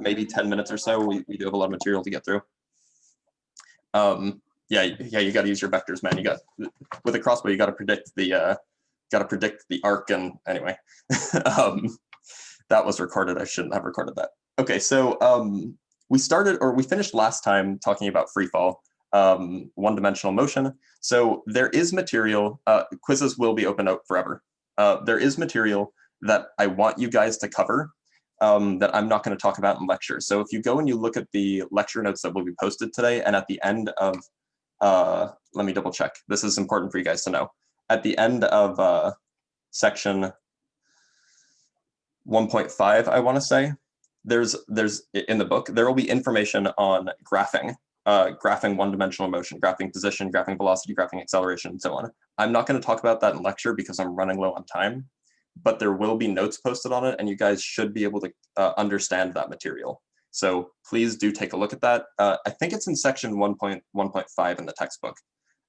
maybe 10 minutes or so. We do have a lot of material to get through. Yeah, you got to use your vectors, man. You got, with a crossbow, you got to predict the arc, and anyway, that was recorded. I shouldn't have recorded that. Okay, so we finished last time talking about free fall, one-dimensional motion. So there is material, quizzes will be open out forever. There is material that I want you guys to cover that I'm not going to talk about in lecture. So if you go and you look at the lecture notes that will be posted today, and at the end of, let me double check. This is important for you guys to know. At the end of section 1.5, I want to say, there's in the book, there will be information on graphing, graphing one-dimensional motion, graphing position, graphing velocity, graphing acceleration, and so on. I'm not going to talk about that in lecture because I'm running low on time, but there will be notes posted on it, and you guys should be able to understand that material. So please do take a look at that. I think it's in section 1.1.5 in the textbook.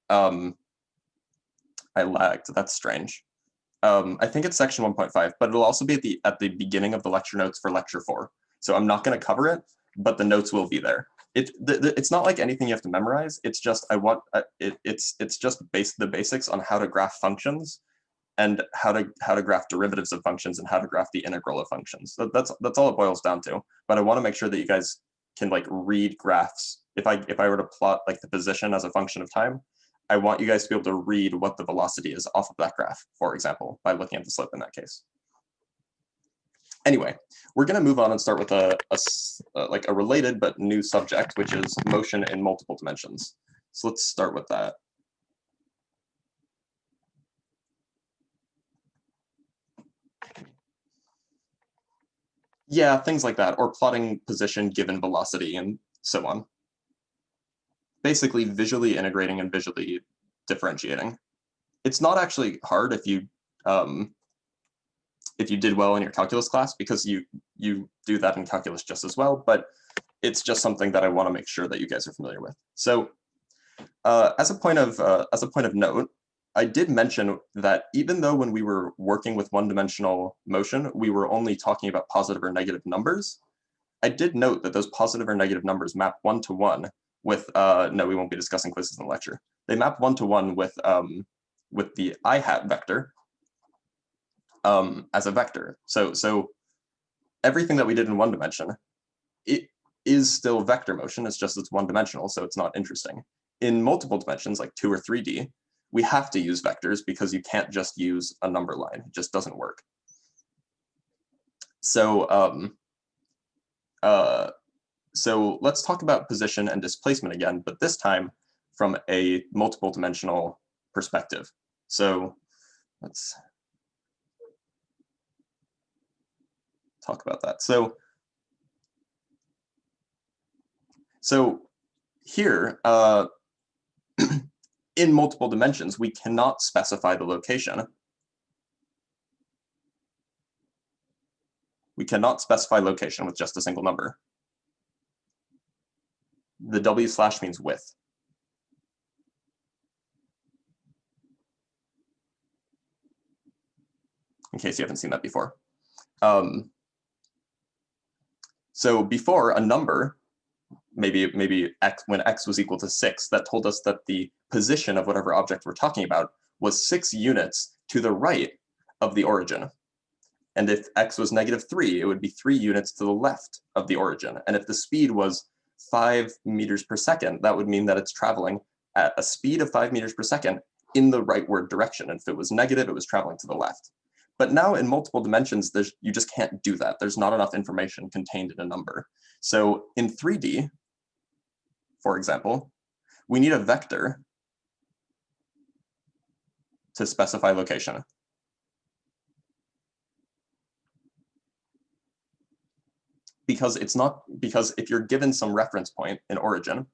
I lagged, that's strange. I think it's section 1.5, but it'll also be at the beginning of the lecture notes for lecture 4. So I'm not going to cover it, but the notes will be there. It's not like anything you have to memorize. It's just it's just the basics on how to graph functions, and how to graph derivatives of functions, and how to graph the integral of functions. That's all it boils down to. But I want to make sure that you guys can like read graphs. If I were to plot like the position as a function of time, I want you guys to be able to read what the velocity is off of that graph, for example, by looking at the slope in that case. Anyway, we're going to move on and start with a related but new subject, which is motion in multiple dimensions. So let's start with that. Yeah, things like that, or plotting position given velocity and so on. Basically visually integrating and visually differentiating. It's not actually hard if you did well in your calculus class, because you do that in calculus just as well, but it's just something that I want to make sure that you guys are familiar with. So as a point of note, I did mention that even though when we were working with one-dimensional motion, we were only talking about positive or negative numbers, I did note that those positive or negative numbers map one-to-one with, no, we won't be discussing quizzes in the lecture. They map one-to-one with the I hat vector as a vector. So everything that we did in one dimension, it is still vector motion. It's just it's one-dimensional, so it's not interesting. In multiple dimensions, like 2 or 3D, we have to use vectors because you can't just use a number line. It just doesn't work. So so let's talk about position and displacement again, but this time from a multiple dimensional perspective. So let's talk about that. So here, in multiple dimensions, we cannot specify the location. We cannot specify location with just a single number. The W slash means width. In case you haven't seen that before. So before, a number, maybe x, when x was equal to 6, that told us that the position of whatever object we're talking about was 6 units to the right of the origin. And if x was -3, it would be 3 units to the left of the origin. And if the speed was 5 meters per second, that would mean that it's traveling at a speed of 5 meters per second in the rightward direction. And if it was negative, it was traveling to the left. But now in multiple dimensions, you just can't do that. There's not enough information contained in a number. So in 3D, for example, we need a vector to specify location. Because if you're given some reference point in origin,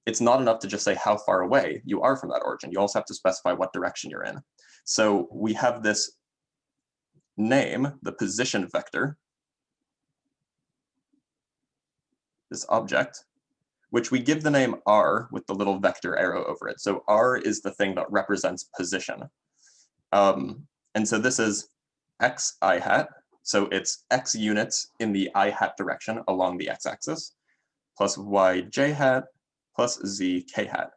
it's not enough to just say how far away you are from that origin. You also have to specify what direction you're in. So we have this name, the position vector, this object, which we give the name R with the little vector arrow over it. So R is the thing that represents position. And so this is x I hat So it's x units in the I hat direction along the x-axis, plus y j hat, plus z k hat.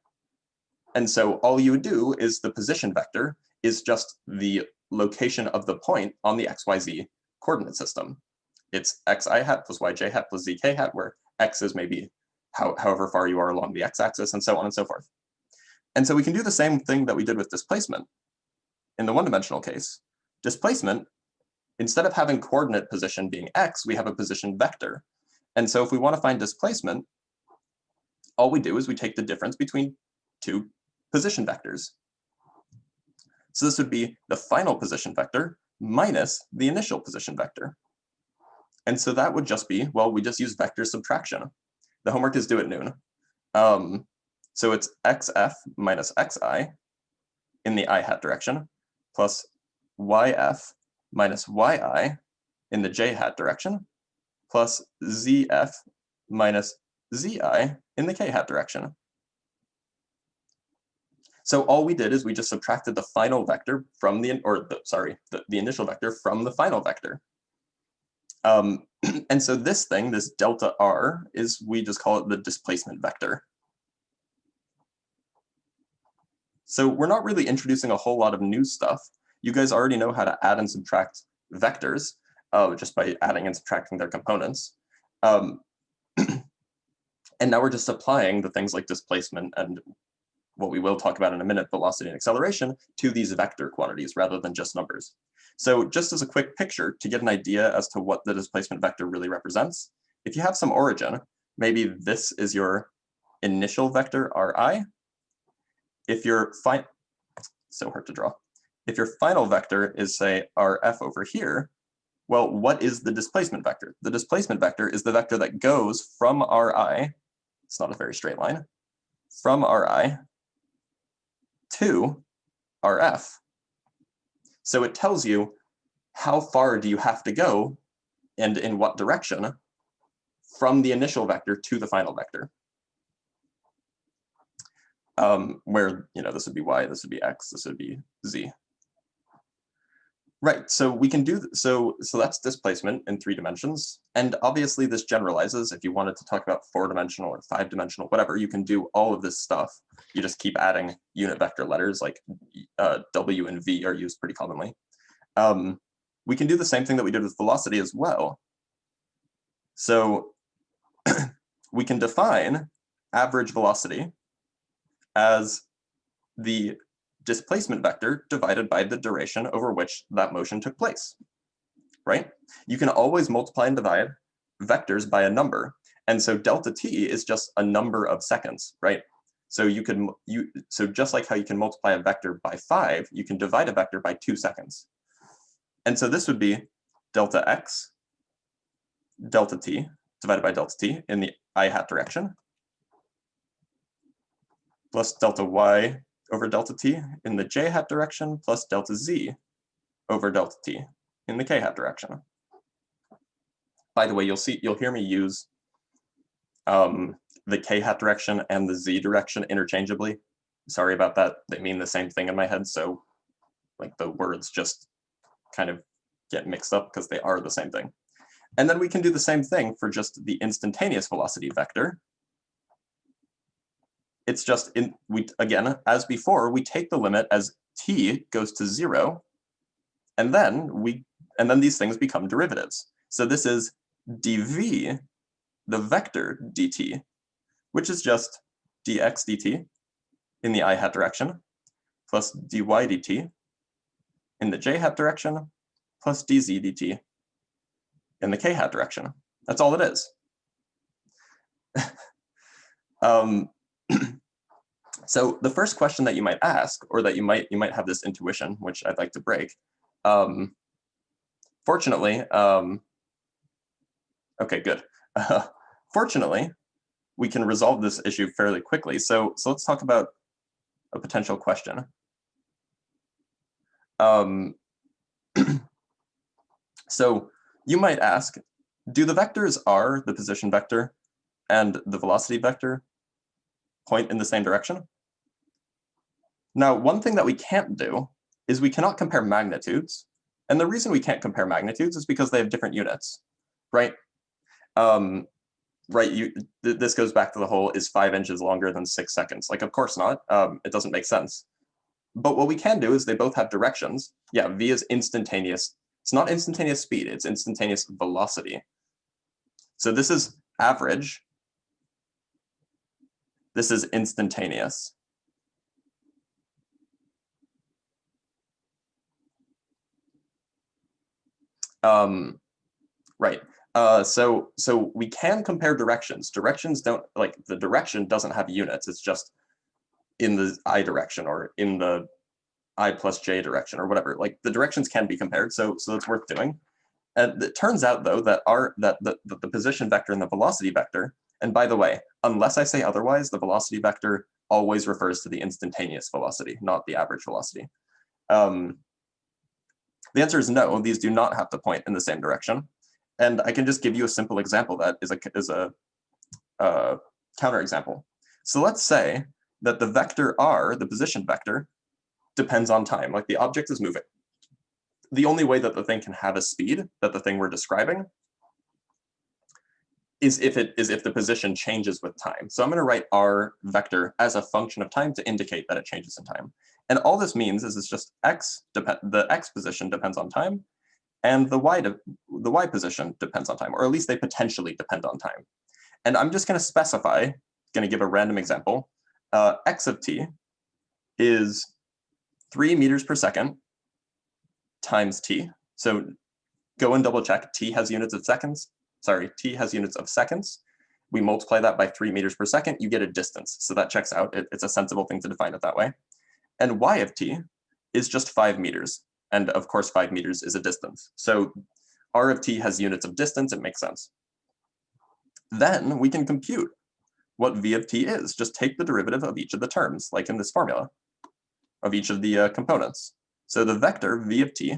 And so all you would do is the position vector is just the location of the point on the xyz coordinate system. It's xi hat plus yj hat plus zk hat, where x is maybe however far you are along the x-axis, and so on and so forth. And so we can do the same thing that we did with displacement. In the one-dimensional case, displacement, instead of having coordinate position being x, we have a position vector. And so if we want to find displacement, all we do is we take the difference between two position vectors. So this would be the final position vector minus the initial position vector. And so that would just be, well, we just use vector subtraction. The homework is due at noon. So it's xf minus xi in the I hat direction, plus yf minus yi in the j hat direction, plus zf minus zi in the k hat direction. So all we did is we just subtracted the final vector from the initial vector from the final vector. And so this thing, this delta r, is, we just call it the displacement vector. So we're not really introducing a whole lot of new stuff. You guys already know how to add and subtract vectors just by adding and subtracting their components. And now we're just applying the things like displacement and what we will talk about in a minute, velocity and acceleration, to these vector quantities rather than just numbers. So just as a quick picture to get an idea as to what the displacement vector really represents, if you have some origin, maybe this is your initial vector Ri. If your so hard to draw. If your final vector is, say, Rf over here, well, what is the displacement vector? The displacement vector is the vector that goes from Ri, it's not a very straight line, from Ri to Rf. So it tells you how far do you have to go and in what direction from the initial vector to the final vector. Where, this would be y, this would be x, this would be z. Right, so we can do, so that's displacement in 3 dimensions. And obviously this generalizes. If you wanted to talk about 4-dimensional or 5-dimensional, whatever, you can do all of this stuff. You just keep adding unit vector letters, like W and V are used pretty commonly. We can do the same thing that we did with velocity as well. So we can define average velocity as the displacement vector divided by the duration over which that motion took place, right? You can always multiply and divide vectors by a number. And so delta t is just a number of seconds, right? So so just like how you can multiply a vector by 5, you can divide a vector by 2 seconds. And so this would be delta x, delta t, divided by delta t in the I hat direction, plus delta y over delta t in the j hat direction, plus delta z over delta t in the k hat direction. By the way, you'll hear me use the k hat direction and the z direction interchangeably. Sorry about that. They mean the same thing in my head, so like the words just kind of get mixed up because they are the same thing. And then we can do the same thing for just the instantaneous velocity vector. It's just, again, as before, we take the limit as t goes to 0, and then these things become derivatives. So this is dv, the vector dt, which is just dx dt in the I hat direction, plus dy dt in the j hat direction, plus dz dt in the k hat direction. That's all it is. So the first question that you might ask, or that you might have this intuition, which I'd like to break. Fortunately, okay, good. Fortunately, we can resolve this issue fairly quickly. So let's talk about a potential question. So you might ask, do the vectors r, the position vector, and the velocity vector point in the same direction? Now, one thing that we can't do is we cannot compare magnitudes, And the reason we can't compare magnitudes is because they have different units, right? Right, this goes back to the whole, is 5 inches longer than 6 seconds? Like, of course not, it doesn't make sense. But what we can do is they both have directions. Yeah, v is instantaneous. It's not instantaneous speed, it's instantaneous velocity. So this is average. This is instantaneous. Right. So we can compare directions. Directions don't, like, the direction doesn't have units. It's just in the I direction or in the I plus j direction or whatever. Like, the directions can be compared, so it's worth doing. And it turns out, though, that the position vector and the velocity vector, and by the way, unless I say otherwise, the velocity vector always refers to the instantaneous velocity, not the average velocity. The answer is no, these do not have to point in the same direction. And I can just give you a simple example that is a counterexample. So let's say that the vector r, the position vector, depends on time, like the object is moving. The only way that the thing can have a speed, that the thing we're describing, is if the position changes with time. So I'm going to write r vector as a function of time to indicate that it changes in time. And all this means is it's just the x position depends on time, and the y position depends on time, or at least they potentially depend on time. And I'm just going to specify, going to give a random example. X of t is 3 meters per second times t. So go and double check. T has units of seconds. Sorry, t has units of seconds. We multiply that by 3 meters per second, you get a distance. So that checks out. It's a sensible thing to define it that way. And y of t is just 5 meters. And of course, 5 meters is a distance. So r of t has units of distance, it makes sense. Then we can compute what v of t is. Just take the derivative of each of the terms, like in this formula, of each of the components. So the vector v of t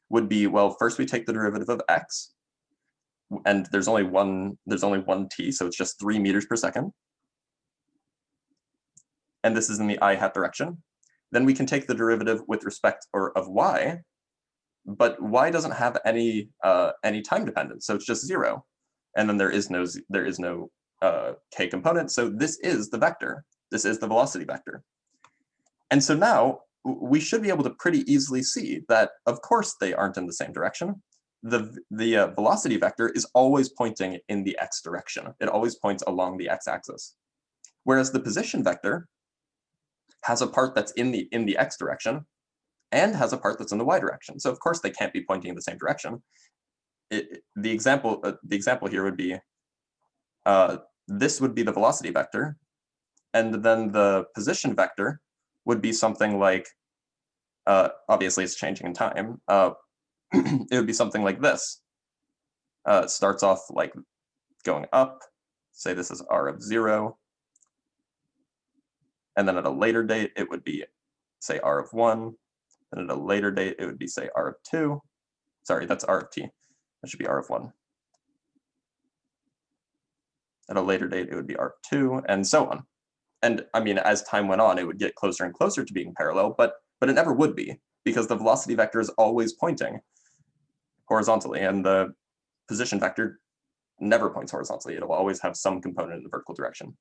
would be, well, first we take the derivative of x, and there's only one t, so it's just 3 meters per second. And this is in the I hat direction. Then we can take the derivative with respect of y, but y doesn't have any time dependence, so it's just 0. And then there is no k component, so this is the vector. This is the velocity vector. And so now we should be able to pretty easily see that, of course, they aren't in the same direction. The velocity vector is always pointing in the x direction. It always points along the x-axis. Whereas the position vector has a part that's in the x direction and has a part that's in the y direction. So of course they can't be pointing in the same direction. The example here would be, this would be the velocity vector, and then the position vector would be something like, obviously it's changing in time, it would be something like this. It starts off like going up, say this is r of 0, and then at a later date it would be, say, r of 1, and at a later date it would be, say, r of 2. Sorry, that's r of t. That should be r of 1. At a later date it would be r of 2, and so on. And I mean, as time went on, it would get closer and closer to being parallel, but it never would be, because the velocity vector is always pointing horizontally, and the position vector never points horizontally. It'll always have some component in the vertical direction.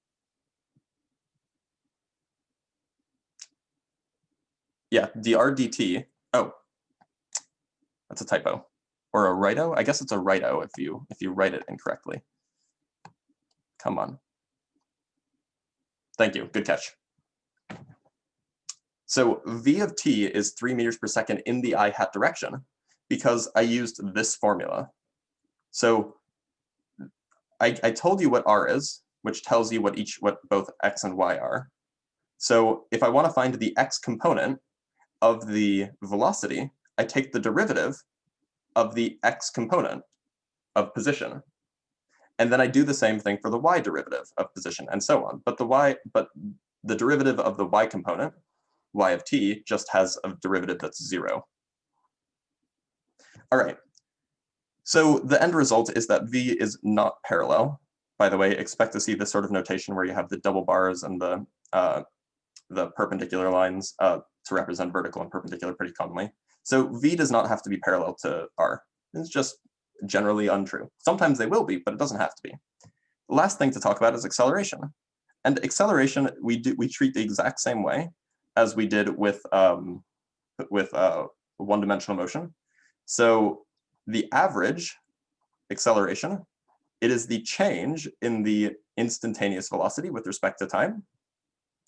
Yeah, dr dt, oh, that's a typo. Or a righto? I guess it's a righto if you write it incorrectly. Come on. Thank you, good catch. So v of t is 3 meters per second in the I hat direction because I used this formula. So I told you what r is, which tells you what both x and y are. So if I want to find the x component of the velocity, I take the derivative of the x component of position. And then I do the same thing for the y derivative of position, and so on. But the derivative of the y component, y of t, just has a derivative that's 0. All right. So the end result is that v is not parallel. By the way, expect to see this sort of notation where you have the double bars and the perpendicular lines to represent vertical and perpendicular pretty commonly. So v does not have to be parallel to r. It's just generally untrue. Sometimes they will be, but it doesn't have to be. The last thing to talk about is acceleration. And acceleration, we treat the exact same way as we did with one-dimensional motion. So the average acceleration, it is the change in the instantaneous velocity with respect to time,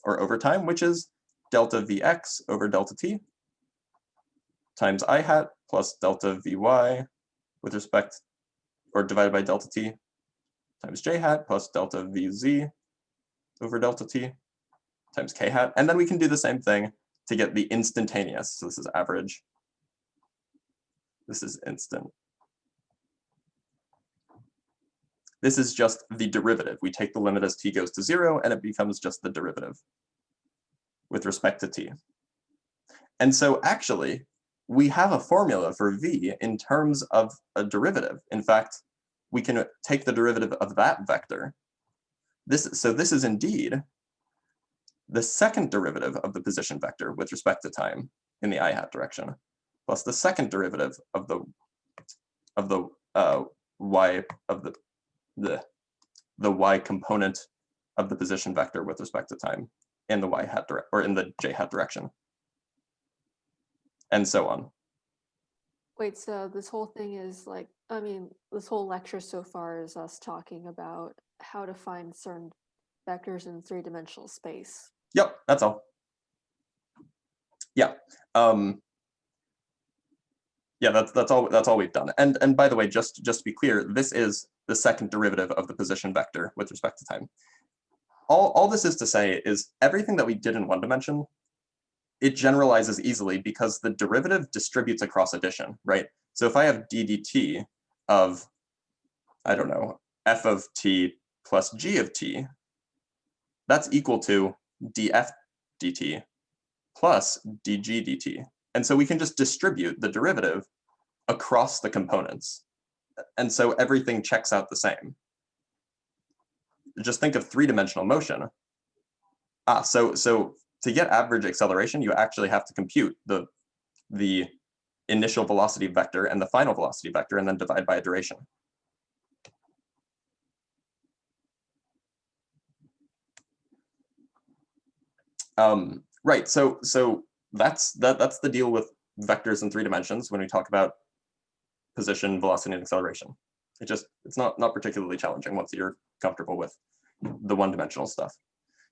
or over time, which is delta vx over delta t times I hat plus delta vy with respect, or divided by delta t times j hat plus delta vz over delta t times k hat. And then we can do the same thing to get the instantaneous. So this is average. This is instant. This is just the derivative. We take the limit as t goes to 0, and it becomes just the derivative with respect to t. And so actually, we have a formula for v in terms of a derivative. In fact, we can take the derivative of that vector. So this is indeed the second derivative of the position vector with respect to time in the I hat direction, plus the second derivative of the y of the y component of the position vector with respect to time in the y hat or in the j hat direction, and so on. Wait, so this whole thing is like, I mean, this whole lecture so far is us talking about how to find certain vectors in three-dimensional space. Yep, that's all. Yeah. Yeah, that's all we've done. And by the way, just to be clear, this is the second derivative of the position vector with respect to time. All this is to say is everything that we did in one dimension, it generalizes easily because the derivative distributes across addition, right? So if I have d dt of, I don't know, f of t plus g of t, that's equal to df dt plus dg dt. And so we can just distribute the derivative across the components. And so everything checks out the same. Just think of three-dimensional motion. So to get average acceleration, you actually have to compute the initial velocity vector and the final velocity vector and then divide by a duration. Right, so that's the deal with vectors in 3 dimensions when we talk about position, velocity, and acceleration. It's not particularly challenging once you're comfortable with the one-dimensional stuff.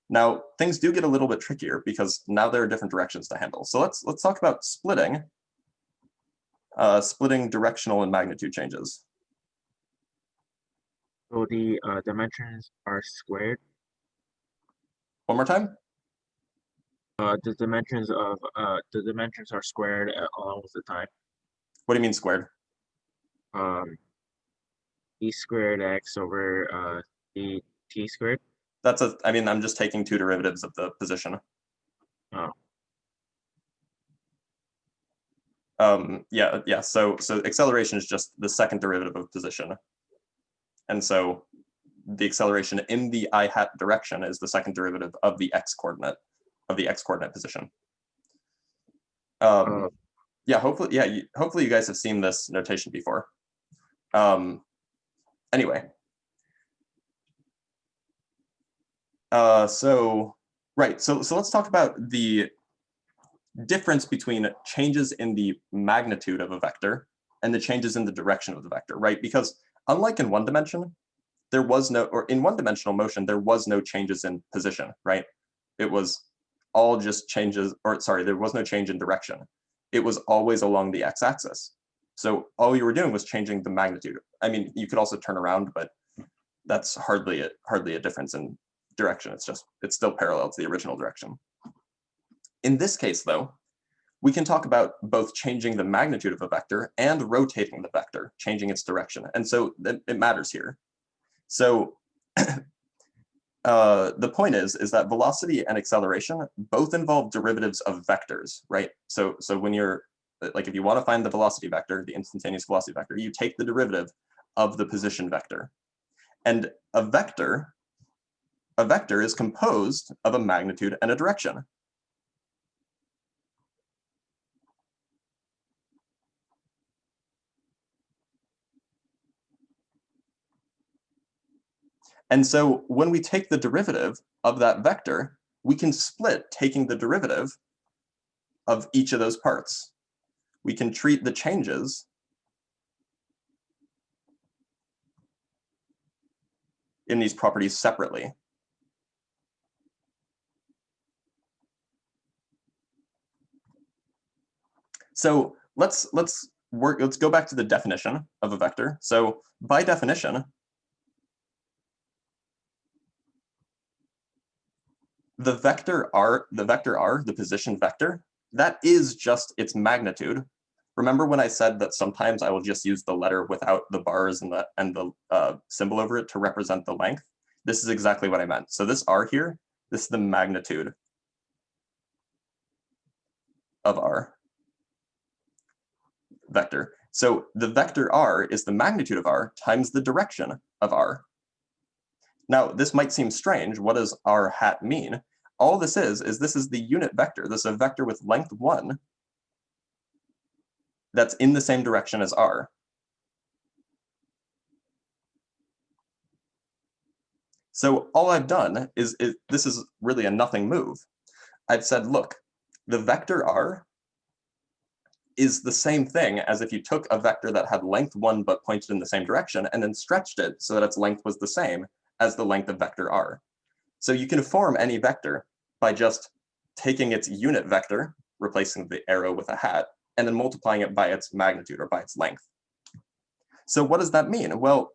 Now, things do get a little bit trickier because now there are different directions to handle. So let's talk about splitting directional and magnitude changes. So the dimensions are squared. One more time. The dimensions are squared along with the time. What do you mean squared? E squared x over d t squared. I mean, I'm just taking 2 derivatives of the position. Oh. Yeah. So acceleration is just the second derivative of position. And so the acceleration in the I hat direction is the second derivative of the x coordinate position. Yeah, hopefully you guys have seen this notation before. Anyway. So let's talk about the difference between changes in the magnitude of a vector and the changes in the direction of the vector, right? Because unlike in one dimension, in one-dimensional motion, there was no changes in position, right? It was all just changes, there was no change in direction. It was always along the x-axis. So all you were doing was changing the magnitude. I mean, you could also turn around, but that's hardly a difference in direction. It's still parallel to the original direction. In this case, though, we can talk about both changing the magnitude of a vector and rotating the vector, changing its direction. And so it matters here. So the point is that velocity and acceleration both involve derivatives of vectors, right? So when you're, like, if you want to find the velocity vector, the instantaneous velocity vector, you take the derivative of the position vector. And a vector is composed of a magnitude and a direction. And so when we take the derivative of that vector, we can split taking the derivative of each of those parts. We can treat the changes in these properties separately. So let's go back to the definition of a vector. So by definition, the vector R, the position vector, that is just its magnitude. Remember when I said that sometimes I will just use the letter without the bars and the symbol over it to represent the length? This is exactly what I meant. So this R here, this is the magnitude of R vector. So the vector R is the magnitude of R times the direction of R. Now, this might seem strange. What does R hat mean? All this is this is the unit vector. This is a vector with length 1 that's in the same direction as R. So all I've done is this is really a nothing move. I've said, look, the vector R is the same thing as if you took a vector that had length 1 but pointed in the same direction and then stretched it so that its length was the same as the length of vector R. So you can form any vector by just taking its unit vector, replacing the arrow with a hat, and then multiplying it by its magnitude or by its length. So what does that mean? Well,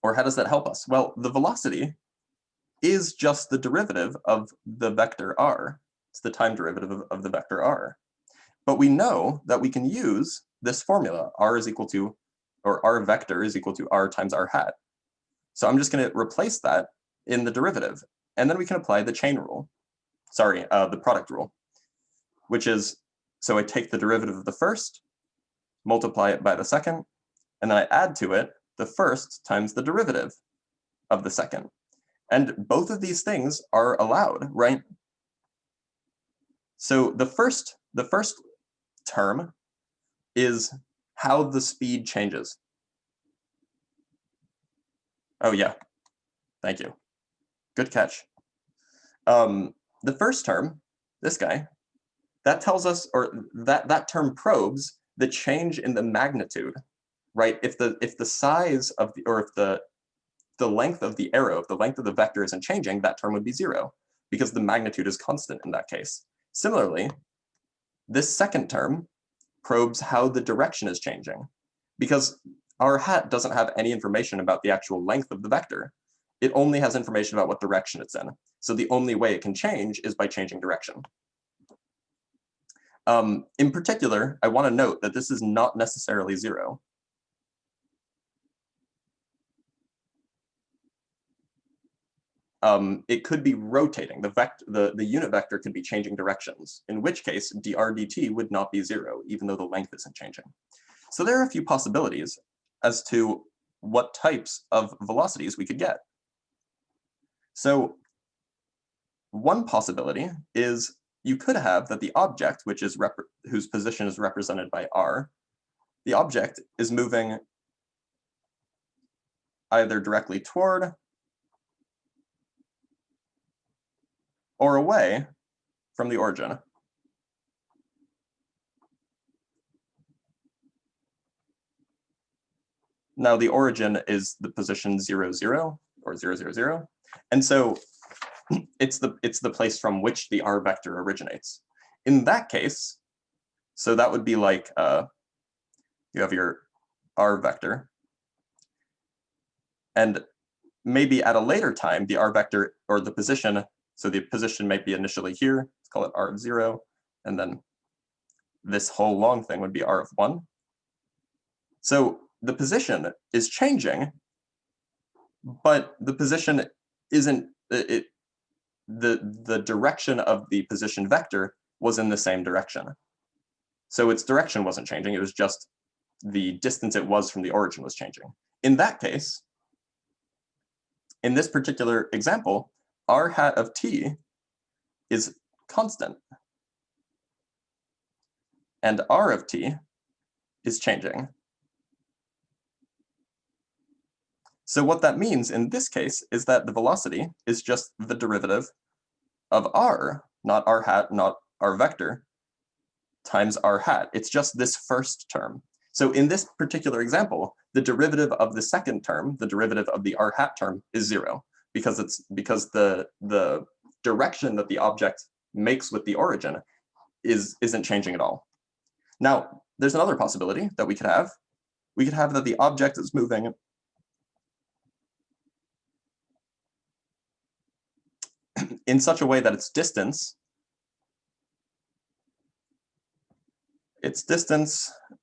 or how does that help us? Well, the velocity is just the derivative of the vector R. It's the time derivative of the vector R. But we know that we can use this formula, R is equal to, or R vector is equal to R times R hat. So I'm just going to replace that in the derivative, and then we can apply the chain rule. Sorry, the product rule, which is, so I take the derivative of the first, multiply it by the second, and then I add to it the first times the derivative of the second. And both of these things are allowed, right? So the first term is how the speed changes. Oh yeah, thank you. Good catch. The first term, this guy, that tells us, or that term probes the change in the magnitude, right? If the size of the, or if the length of the arrow, if the length of the vector isn't changing, that term would be 0 because the magnitude is constant in that case. Similarly, this second term probes how the direction is changing because our hat doesn't have any information about the actual length of the vector. It only has information about what direction it's in. So the only way it can change is by changing direction. In particular, I want to note that this is not necessarily 0. It could be rotating. The unit vector could be changing directions, in which case dr dt would not be 0, even though the length isn't changing. So there are a few possibilities as to what types of velocities we could get. So one possibility is you could have that the object, whose position is represented by r, the object is moving either directly toward or away from the origin. Now the origin is the position 0, 0, or 0, 0, 0. And so it's the place from which the r vector originates. In that case, so that would be like, you have your r vector, and maybe at a later time, the r vector, or the position, so the position might be initially here, let's call it r of 0, and then this whole long thing would be r of 1. So the position is changing, but the position isn't, the direction of the position vector was in the same direction. So its direction wasn't changing, it was just the distance it was from the origin was changing. In that case, in this particular example, r hat of t is constant, and r of t is changing. So what that means in this case is that the velocity is just the derivative of r, not r hat, not r vector, times r hat. It's just this first term. So in this particular example, the derivative of the second term, the derivative of the r hat term, is 0, because the direction that the object makes with the origin isn't changing at all. Now, there's another possibility that we could have. We could have that the object is moving in such a way that its distance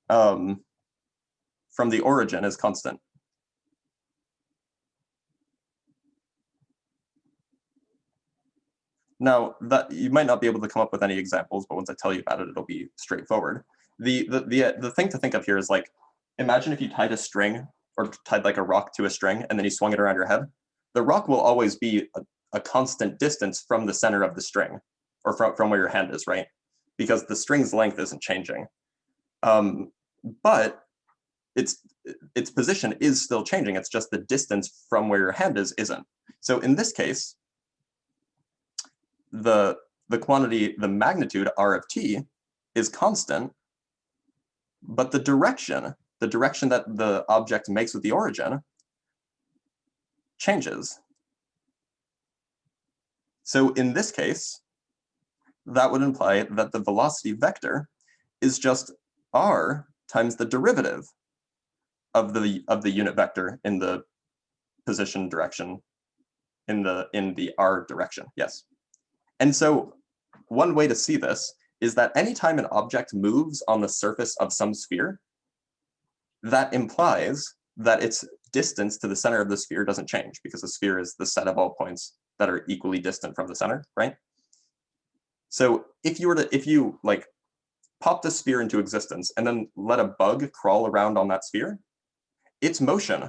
from the origin is constant. Now, that you might not be able to come up with any examples, but once I tell you about it, it'll be straightforward. The thing to think of here is, like, imagine if you tied a string or tied like a rock to a string and then you swung it around your head. The rock will always be a constant distance from the center of the string, or from where your hand is, right? Because the string's length isn't changing. But its position is still changing. It's just the distance from where your hand is isn't. So in this case, the quantity, the magnitude r of t is constant, but the direction that the object makes with the origin changes. So in this case, that would imply that the velocity vector is just r times the derivative of the unit vector in the position direction, in the r direction. Yes. And so one way to see this is that anytime an object moves on the surface of some sphere, that implies that its distance to the center of the sphere doesn't change, because the sphere is the set of all points that are equally distant from the center, right? So if you like pop the sphere into existence and then let a bug crawl around on that sphere, its motion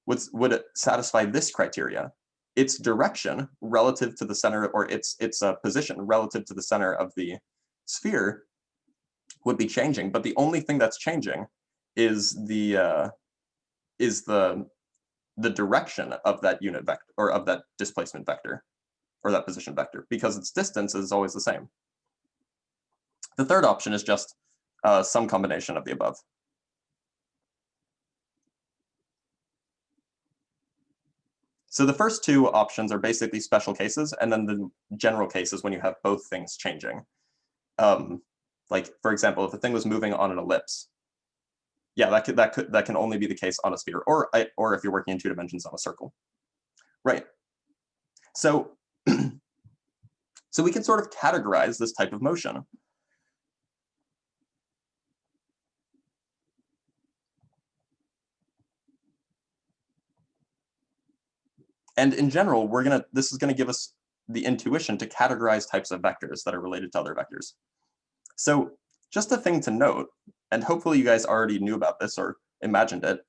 would satisfy this criteria. Its direction relative to the center, or its position relative to the center of the sphere, would be changing, but the only thing that's changing is the direction of that unit vector, or of that displacement vector, or that position vector, because its distance is always the same. The third option is just some combination of the above. So the first two options are basically special cases, and then the general case is when you have both things changing. Like, for example, if the thing was moving on an ellipse, yeah, that can only be the case on a sphere, or if you're working in 2 dimensions on a circle, right? So so we can sort of categorize this type of motion. And in general, this is gonna give us the intuition to categorize types of vectors that are related to other vectors. So just a thing to note, and hopefully you guys already knew about this or imagined it,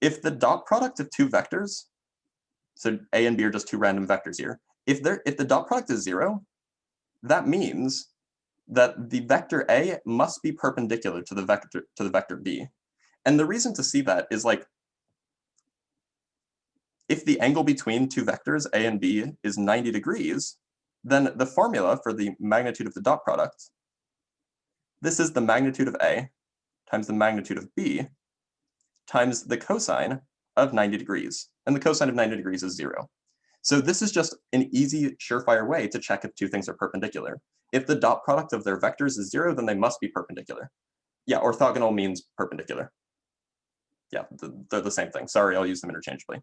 if the dot product of 2 vectors, so A and B are just 2 random vectors here, if the dot product is 0, that means that the vector A must be perpendicular to the vector B. And the reason to see that is, like, if the angle between 2 vectors, A and B, is 90 degrees, then the formula for the magnitude of the dot product, this is the magnitude of A times the magnitude of B times the cosine of 90 degrees. And the cosine of 90 degrees is 0. So this is just an easy, surefire way to check if 2 things are perpendicular. If the dot product of their vectors is 0, then they must be perpendicular. Yeah, orthogonal means perpendicular. Yeah, they're the same thing. Sorry, I'll use them interchangeably.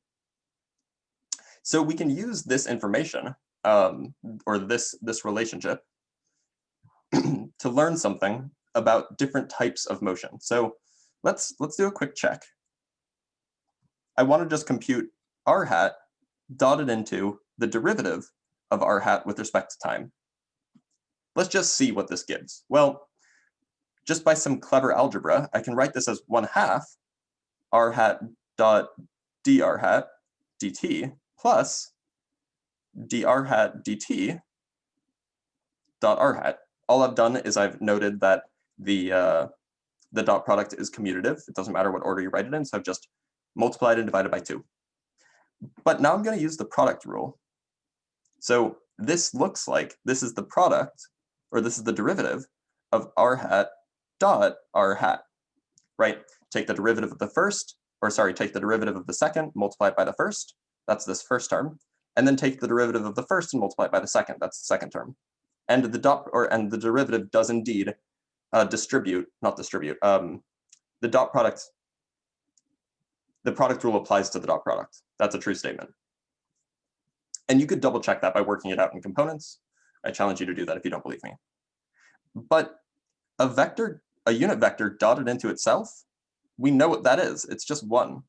So we can use this information, or this relationship, to learn something about different types of motion. So let's do a quick check. I want to just compute r hat dotted into the derivative of r hat with respect to time. Let's just see what this gives. Well, just by some clever algebra, I can write this as 1/2 r hat dot dr hat dt plus dr hat dt dot r hat. All I've done is I've noted that the dot product is commutative. It doesn't matter what order you write it in, so I've just multiplied and divided by 2. But now I'm going to use the product rule. So this looks like this is the product, or this is the derivative of r hat dot r hat, right? Take the derivative of the first, or sorry, take the derivative of the second, multiply it by the first, that's this first term, and then take the derivative of the first and multiply it by the second, that's the second term. And the derivative does indeed the product rule applies to the dot product. That's a true statement. And you could double check that by working it out in components. I challenge you to do that if you don't believe me. But a unit vector dotted into itself, we know what that is. It's just 1,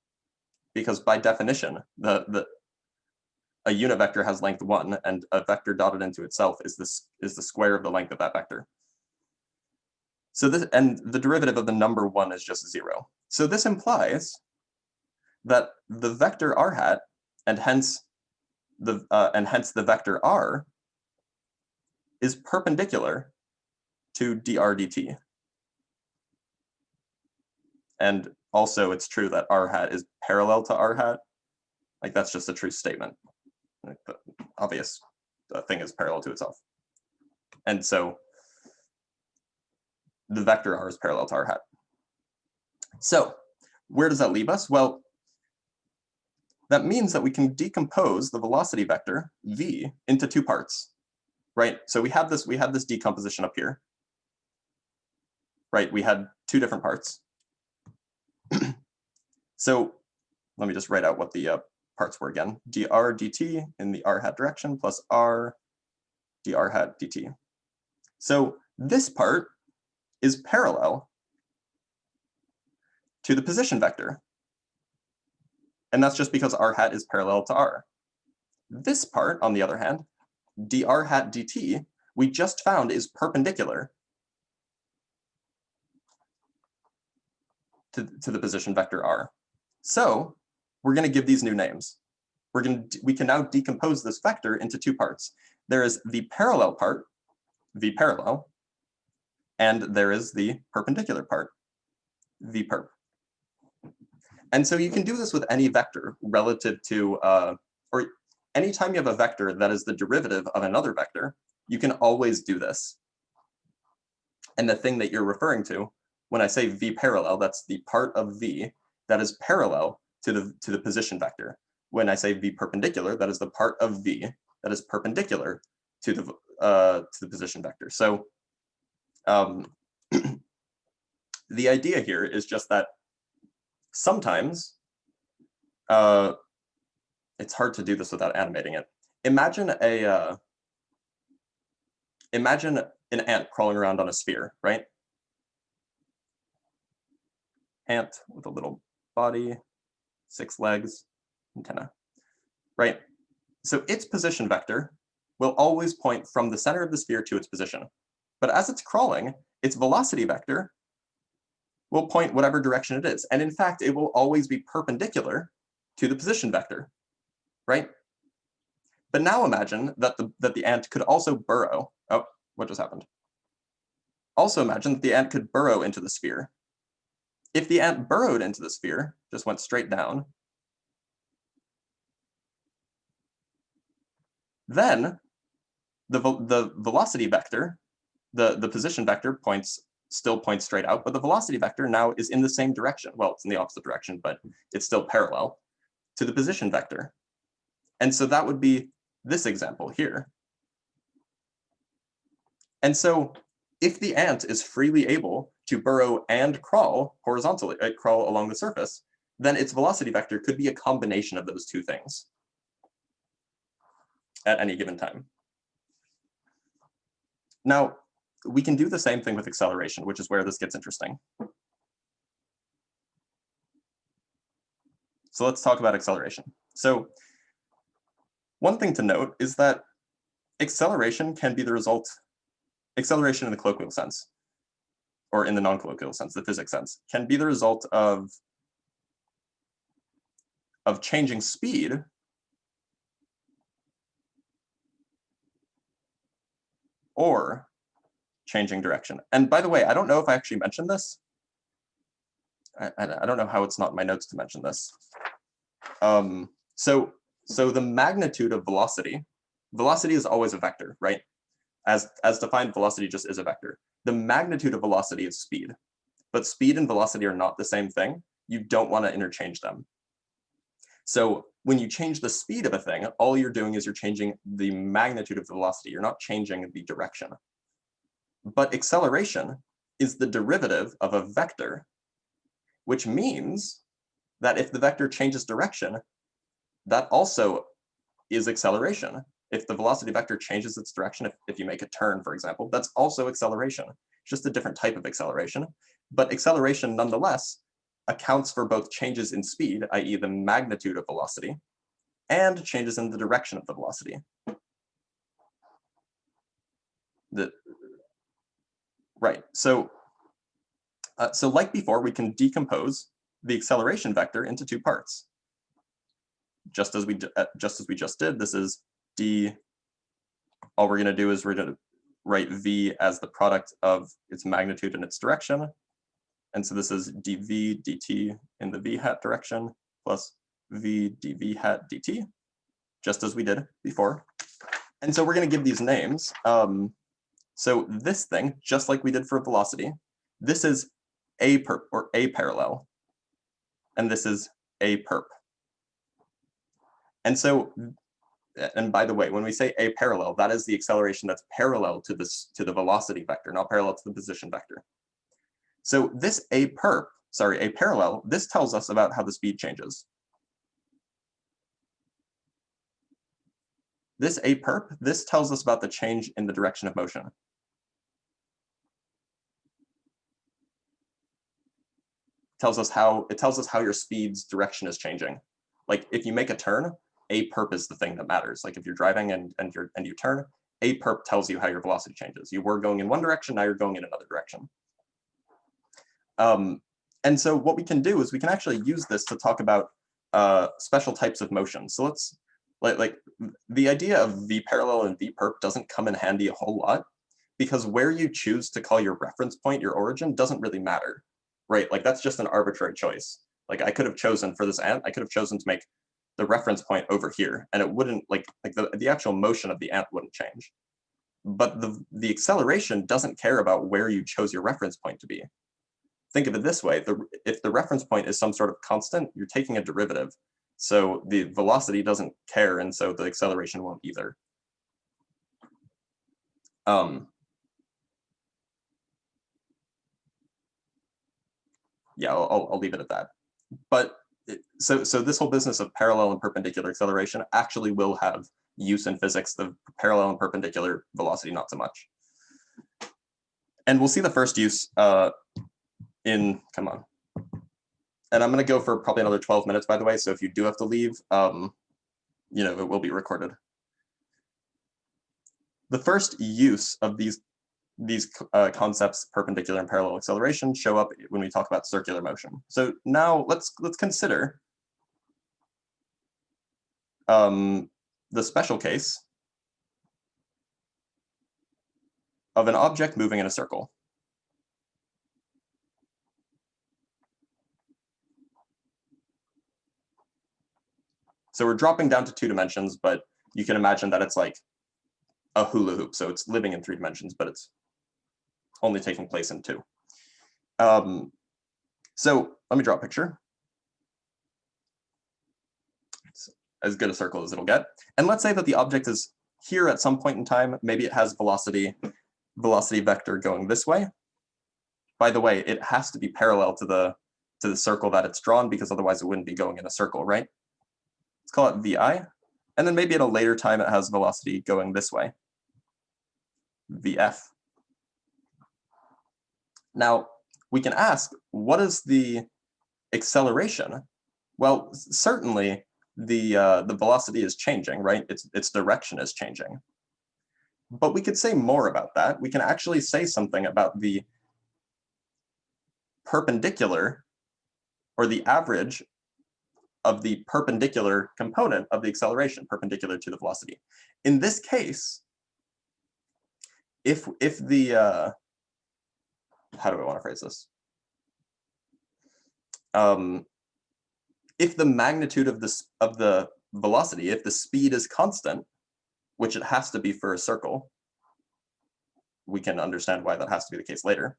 because by definition, a unit vector has length 1, and a vector dotted into itself is the square of the length of that vector. So and the derivative of the number 1 is just 0. So this implies that the vector r hat, and hence the vector r, is perpendicular to dr dt. And also it's true that r hat is parallel to r hat. Like, that's just a true statement. Like, the obvious thing is parallel to itself. And so the vector r is parallel to r hat. So where does that leave us? Well, that means that we can decompose the velocity vector v into 2 parts, right? So we had this decomposition up here, right? We had 2 different parts. So let me just write out what the parts were again. dr dt in the r hat direction plus r dr hat dt. So this part is parallel to the position vector. And that's just because r hat is parallel to r. This part, on the other hand, dr hat dt, we just found is perpendicular to the position vector r. So we're going to give these new names. We can now decompose this vector into 2 parts. There is the parallel part, v parallel, and there is the perpendicular part, v perp. And so you can do this with any vector relative to, or anytime you have a vector that is the derivative of another vector, you can always do this. And the thing that you're referring to, when I say v parallel, that's the part of v that is parallel to the position vector. When I say v perpendicular, that is the part of v that is perpendicular to the position vector. So the idea here is just that sometimes it's hard to do this without animating it. Imagine an ant crawling around on a sphere, right? Ant with a little body, 6 legs, antenna, right? So its position vector will always point from the center of the sphere to its position. But as it's crawling, its velocity vector will point whatever direction it is. And in fact, it will always be perpendicular to the position vector, right? But now imagine that the ant could also burrow. Oh, what just happened? Also imagine that the ant could burrow into the sphere. If the ant burrowed into the sphere, just went straight down, then the velocity vector, the position vector still points straight out, but the velocity vector now is in the same direction. Well, it's in the opposite direction, but it's still parallel to the position vector. And so that would be this example here. And so if the ant is freely able to burrow and crawl horizontally, crawl along the surface, then its velocity vector could be a combination of those 2 things at any given time. Now, we can do the same thing with acceleration, which is where this gets interesting. So let's talk about acceleration. So one thing to note is that acceleration can be the result, acceleration in the colloquial sense, or in the non-colloquial sense, the physics sense, can be the result of changing speed or changing direction. And by the way, I don't know if I actually mentioned this, I don't know how it's not in my notes to mention this. So the magnitude of velocity is always a vector, right? As defined, velocity just is a vector. The magnitude of velocity is speed, but speed and velocity are not the same thing. You don't want to interchange them. So when you change the speed of a thing, all you're doing is you're changing the magnitude of the velocity. You're not changing the direction. But acceleration is the derivative of a vector, which means that if the vector changes direction, that also is acceleration. If the velocity vector changes its direction, if you make a turn, for example, that's also acceleration. It's just a different type of acceleration. But acceleration, nonetheless, accounts for both changes in speed, i.e. the magnitude of velocity, and changes in the direction of the velocity. Right, so like before, we can decompose the acceleration vector into two parts. Just as we just did, this is d. All we're going to do is we're going to write v as the product of its magnitude and its direction. And so this is dv dt in the v hat direction plus v dv hat dt, just as we did before. And so we're going to give these names. So this thing, just like we did for velocity, this is a perp or a parallel, and this is a perp. And so, and by the way, when we say a parallel, that is the acceleration that's parallel to the velocity vector, not parallel to the position vector. So this a parallel, this tells us about how the speed changes. This a perp, this tells us about the change in the direction of motion. It tells us how your speed's direction is changing. Like if you make a turn, a perp is the thing that matters. Like if you're driving and you turn, a perp tells you how your velocity changes. You were going in one direction, now you're going in another direction. And so what we can do is we can actually use this to talk about special types of motion. So let's, like the idea of v parallel and v perp doesn't come in handy a whole lot, because where you choose to call your reference point your origin doesn't really matter, right? Like that's just an arbitrary choice. Like I could have chosen for this ant, I could have chosen to make the reference point over here, and it wouldn't, like the actual motion of the ant wouldn't change. But the acceleration doesn't care about where you chose your reference point to be. Think of it this way, if the reference point is some sort of constant, you're taking a derivative. So the velocity doesn't care, and so the acceleration won't either. Yeah, I'll leave it at that. But so this whole business of parallel and perpendicular acceleration actually will have use in physics. The parallel and perpendicular velocity, not so much. And we'll see the first use come on. And I'm going to go for probably another 12 minutes, by the way. So if you do have to leave, you know, it will be recorded. The first use of these concepts, perpendicular and parallel acceleration, show up when we talk about circular motion. So now let's consider the special case of an object moving in a circle. So we're dropping down to 2 dimensions, but you can imagine that it's like a hula hoop. So it's living in 3 dimensions, but it's only taking place in 2. So let me draw a picture. It's as good a circle as it'll get. And let's say that the object is here at some point in time. Maybe it has velocity vector going this way. By the way, it has to be parallel to the circle that it's drawn, because otherwise it wouldn't be going in a circle, right? Let's call it VI. And then maybe at a later time it has velocity going this way, VF. Now, we can ask, what is the acceleration? Well, certainly the velocity is changing, right? Its direction is changing. But we could say more about that. We can actually say something about the perpendicular, or the average of the perpendicular component of the acceleration, perpendicular to the velocity. In this case, if the, how do I want to phrase this? if the magnitude of the velocity, if the speed is constant, which it has to be for a circle, we can understand why that has to be the case later.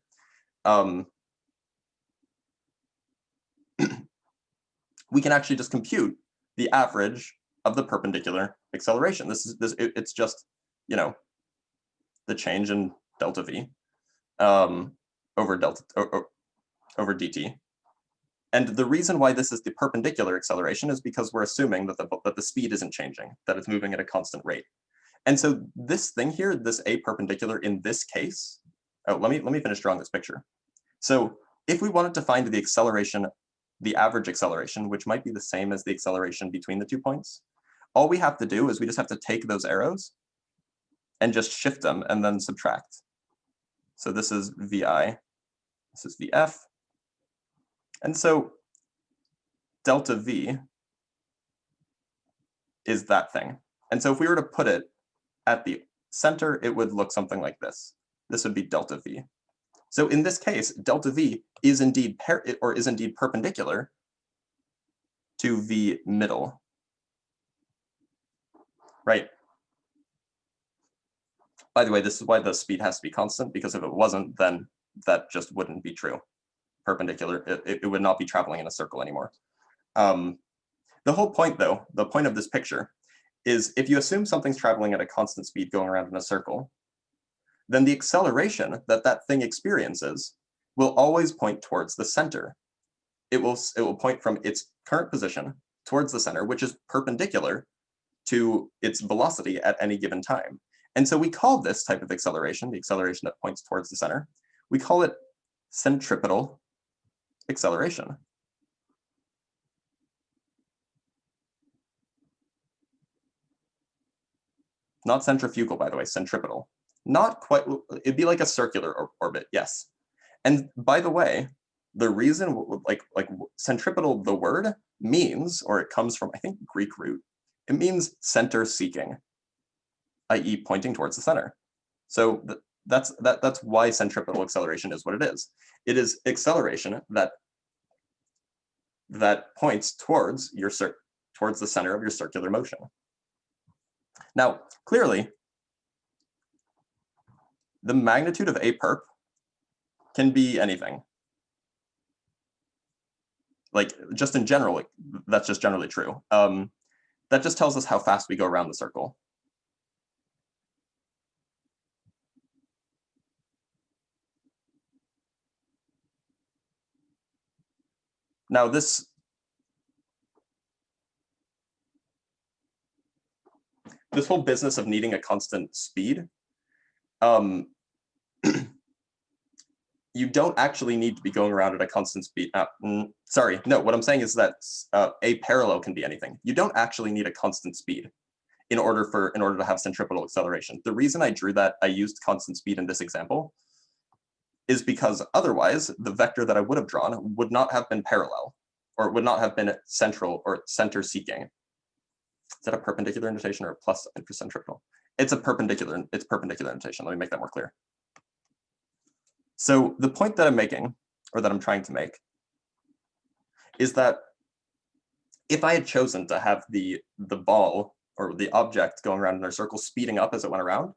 We can actually just compute the average of the perpendicular acceleration. It's just, you know, the change in delta v over dt. And the reason why this is the perpendicular acceleration is because we're assuming that the speed isn't changing, that it's moving at a constant rate. And so this thing here, this a perpendicular in this case, let me finish drawing this picture. So if we wanted to find the acceleration, the average acceleration, which might be the same as the acceleration between the 2 points, all we have to do is we just have to take those arrows and just shift them and then subtract. So this is vi, this is vf. And so delta v is that thing. And so if we were to put it at the center, it would look something like this. This would be delta v. So in this case, delta v is indeed perpendicular to v middle, right? By the way, this is why the speed has to be constant, because if it wasn't, then that just wouldn't be true. Perpendicular, it would not be traveling in a circle anymore. The whole point, though, the point of this picture is if you assume something's traveling at a constant speed going around in a circle, then the acceleration that that thing experiences will always point towards the center. It will point from its current position towards the center, which is perpendicular to its velocity at any given time. And so we call this type of acceleration, the acceleration that points towards the center, we call it centripetal acceleration. Not centrifugal, by the way, centripetal. Not quite, it'd be like a circular orbit, yes. And by the way, the reason, like centripetal, the word means, or it comes from, I think, Greek root, it means center seeking, i.e. pointing towards the center. So that's why centripetal acceleration is what it is. It is acceleration that points towards towards the center of your circular motion. Now, clearly, the magnitude of a perp can be anything. Like, just in general, like, that's just generally true. That just tells us how fast we go around the circle. Now, this whole business of needing a constant speed, you don't actually need to be going around at a constant speed. Sorry, no, what I'm saying is that a parallel can be anything. You don't actually need a constant speed in order to have centripetal acceleration. The reason I drew that, I used constant speed in this example, is because otherwise the vector that I would have drawn would not have been parallel, or would not have been central or center seeking. Is that a perpendicular notation or a plus sign for centripetal? It's perpendicular notation. Let me make that more clear. So the point that I'm making, or that I'm trying to make, is that if I had chosen to have the ball or the object going around in a circle speeding up as it went around,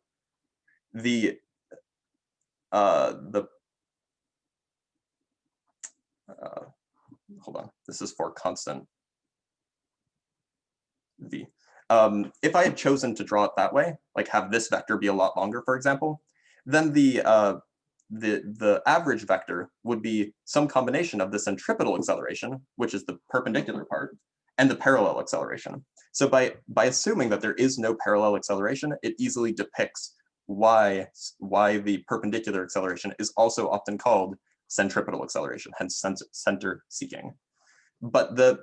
hold on, this is for constant v. If I had chosen to draw it that way, like have this vector be a lot longer, for example, then the average vector would be some combination of the centripetal acceleration, which is the perpendicular part, and the parallel acceleration. So by assuming that there is no parallel acceleration, it easily depicts why the perpendicular acceleration is also often called centripetal acceleration, hence center seeking. But the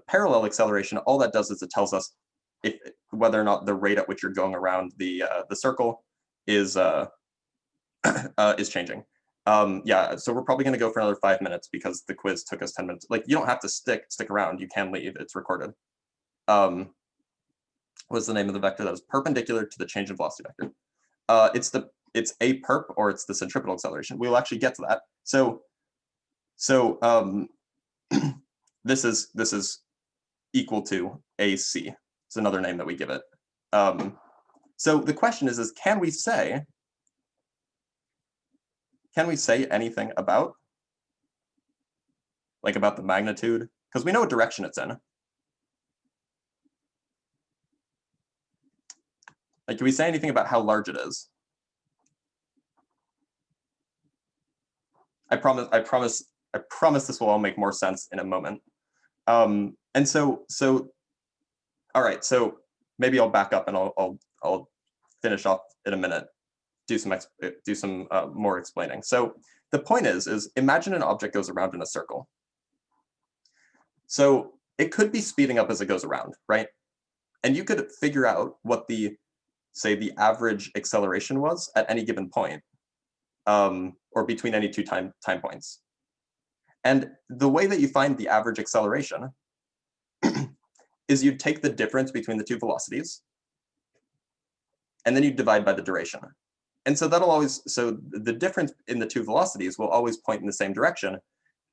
parallel acceleration, all that does is it tells us whether or not the rate at which you're going around the circle is changing. Yeah, so we're probably going to go for another 5 minutes because the quiz took us 10 minutes. Like, you don't have to stick around. You can leave. It's recorded. What's the name of the vector that is perpendicular to the change in velocity vector? It's a perp, or it's the centripetal acceleration. We'll actually get to that. So this is equal to AC. It's another name that we give it. So the question is can we say anything about the magnitude? Because we know what direction it's in. Like, can we say anything about how large it is? I promise this will all make more sense in a moment. And so all right, so maybe I'll back up and I'll finish off in a minute, do some more explaining. So the point is imagine an object goes around in a circle. So it could be speeding up as it goes around, right? And you could figure out what the average acceleration was at any given point, or between any two time points. And the way that you find the average acceleration is you'd take the difference between the two velocities, and then you divide by the duration. And so so the difference in the two velocities will always point in the same direction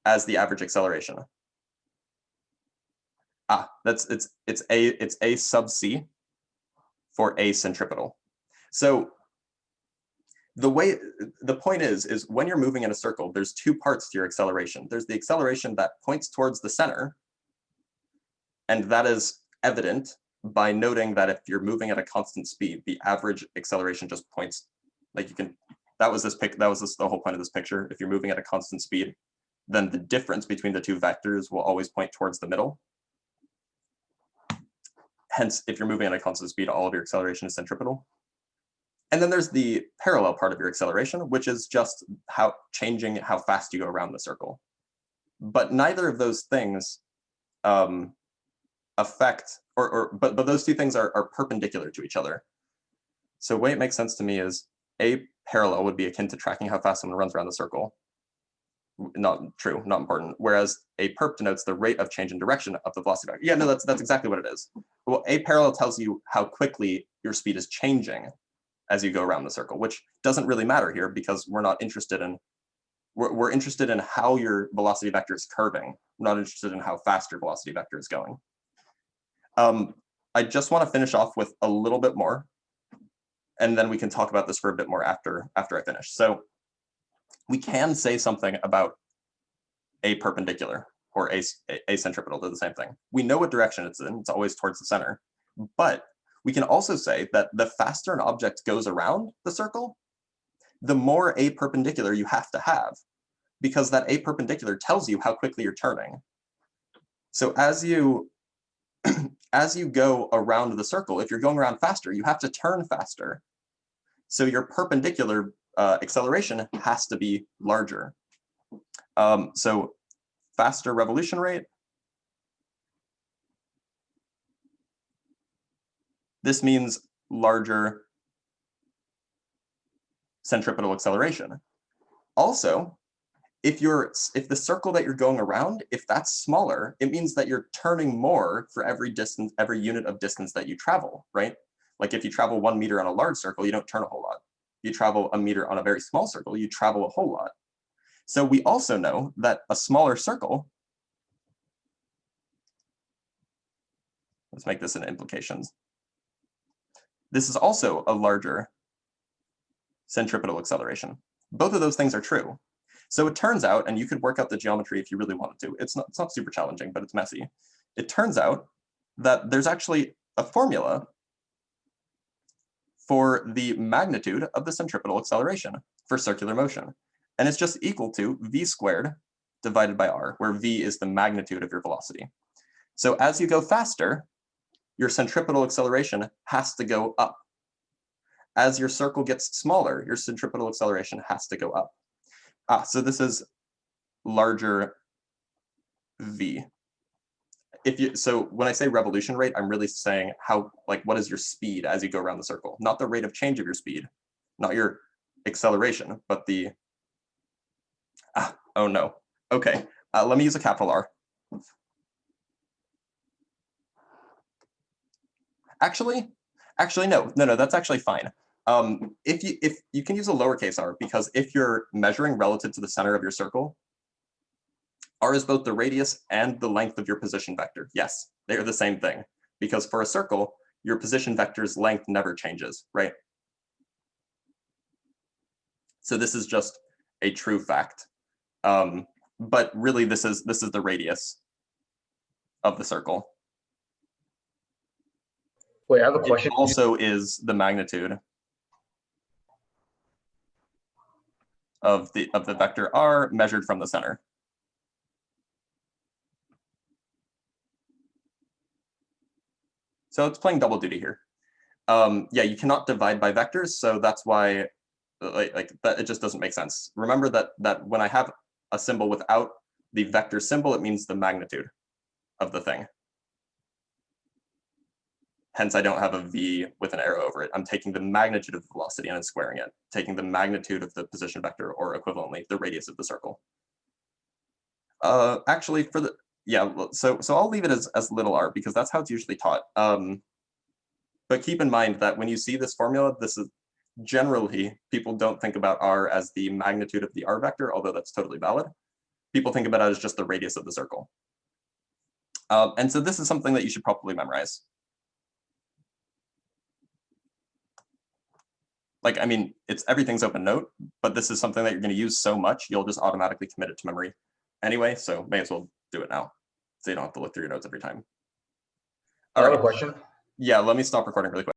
as the average acceleration. It's A sub C for A centripetal. So the point is when you're moving in a circle, there's two parts to your acceleration. There's the acceleration that points towards the center, and that is evident by noting that if you're moving at a constant speed, the average acceleration just points, like you can, that was the whole point of this picture. If you're moving at a constant speed, then the difference between the two vectors will always point towards the middle. Hence, if you're moving at a constant speed, all of your acceleration is centripetal. And then there's the parallel part of your acceleration, which is just changing how fast you go around the circle. But neither of those things affect, but those two things are perpendicular to each other. So the way it makes sense to me is a parallel would be akin to tracking how fast someone runs around the circle. Not true, not important. Whereas a perp denotes the rate of change in direction of the velocity vector. Yeah, no, that's exactly what it is. Well, a parallel tells you how quickly your speed is changing as you go around the circle, which doesn't really matter here because we're not interested in, we're interested in how your velocity vector is curving. We're not interested in how fast your velocity vector is going. I just want to finish off with a little bit more, and then we can talk about this for a bit more after I finish. So we can say something about a perpendicular or a centripetal. They're the same thing. We know what direction it's in. It's always towards the center. But we can also say that the faster an object goes around the circle, the more a perpendicular you have to have, because that a perpendicular tells you how quickly you're turning. So as you go around the circle, if you're going around faster, you have to turn faster. So your perpendicular acceleration has to be larger. So faster revolution rate. This means larger centripetal acceleration. Also, if the circle that you're going around, if that's smaller, it means that you're turning more for every unit of distance that you travel, right? Like if you travel 1 meter on a large circle, you don't turn a whole lot. You travel a meter on a very small circle, you travel a whole lot. So we also know that a smaller circle, let's make this an implications. This is also a larger centripetal acceleration. Both of those things are true. So it turns out, and you could work out the geometry if you really wanted to. It's not super challenging, but it's messy. It turns out that there's actually a formula for the magnitude of the centripetal acceleration for circular motion. And it's just equal to v squared divided by r, where v is the magnitude of your velocity. So as you go faster, your centripetal acceleration has to go up. As your circle gets smaller, your centripetal acceleration has to go up. So this is larger v. So when I say revolution rate, I'm really saying what is your speed as you go around the circle, not the rate of change of your speed, not your acceleration, but the, oh no, okay, let me use a capital R. Actually, no, that's actually fine. If you can use a lowercase r, because if you're measuring relative to the center of your circle, R is both the radius and the length of your position vector. Yes, they are the same thing, because for a circle, your position vector's length never changes, right? So this is just a true fact. But really, this is the radius of the circle. Wait, I have a It question. also is the magnitude of the vector R measured from the center. So it's playing double duty here. Yeah, you cannot divide by vectors, so that's why like that it just doesn't make sense. Remember that when I have a symbol without the vector symbol, it means the magnitude of the thing. Hence, I don't have a v with an arrow over it. I'm taking the magnitude of the velocity and then squaring it, taking the magnitude of the position vector, or equivalently, the radius of the circle. Actually, for the, yeah, so I'll leave it as little r, because that's how it's usually taught. But keep in mind that when you see this formula, this is generally, people don't think about r as the magnitude of the r vector, although that's totally valid. People think about it as just the radius of the circle. And so this is something that you should probably memorize. Like, I mean, everything's open note, but this is something that you're going to use so much, you'll just automatically commit it to memory anyway, so may as well do it now, so you don't have to look through your notes every time. I All have right. a question. Yeah, let me stop recording really quick.